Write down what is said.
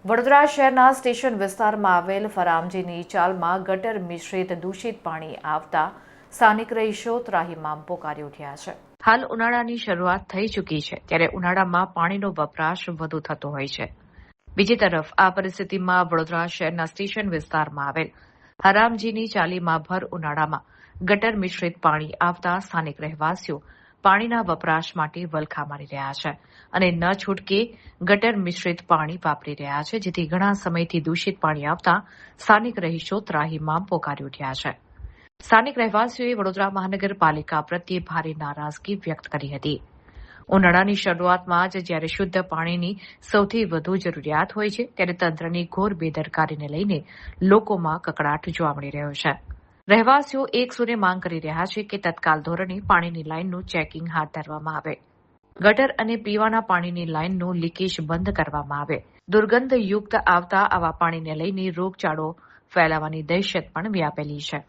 વડોદરા શહેરના સ્ટેશન વિસ્તારમાં આવેલ ફરામજીની ચાલમાં ગટર મિશ્રિત દૂષિત પાણી આવતા સ્થાનિક રહીશો ત્રાહિમામ પોકારી ઉઠ્યા છે. હાલ ઉનાળાની શરૂઆત થઈ ચૂકી છે, ત્યારે ઉનાળામાં પાણીનો વપરાશ વધુ થતો હોય છે. બીજી તરફ આ પરિસ્થિતિમાં વડોદરા શહેરના સ્ટેશન વિસ્તારમાં આવેલ હરામજીની ચાલીમાં ભર ઉનાળામાં ગટર મિશ્રિત પાણી આવતા સ્થાનિક રહેવાસીઓ પાણીના વપરાશ માટે વલખા મારી રહ્યા છે અને ન છૂટકે ગટર મિશ્રિત પાણી વાપરી રહ્યા છે, જેથી ઘણા સમયથી દૂષિત પાણી આવતા સ્થાનિક રહીશો ત્રાહિમામ પોકારી ઉઠ્યા છે. સ્થાનિક રહેવાસીઓએ વડોદરા મહાનગરપાલિકા પ્રત્યે ભારે નારાજગી વ્યક્ત કરી હતી. ઉનાળાની શરૂઆતમાં જ જ્યારે શુદ્ધ પાણીની સૌથી વધુ જરૂરિયાત હોય છે, ત્યારે તંત્રની ઘોર બેદરકારીને લઈને લોકોમાં કકળાટ જોવા મળી રહ્યો છે. રહેવાસીઓ એક સુરે માંગ કરી રહ્યા છે કે તત્કાલ ધોરણે પાણીની લાઇનનું ચેકિંગ હાથ ધરવામાં આવે, ગટર અને પીવાના પાણીની લાઇનનું લીકેજ બંધ કરવામાં આવે. દુર્ગંધયુક્ત આવતા આવા પાણીને લઈને રોગચાળો ફેલાવાની દહેશત પણ વ્યાપેલી છે.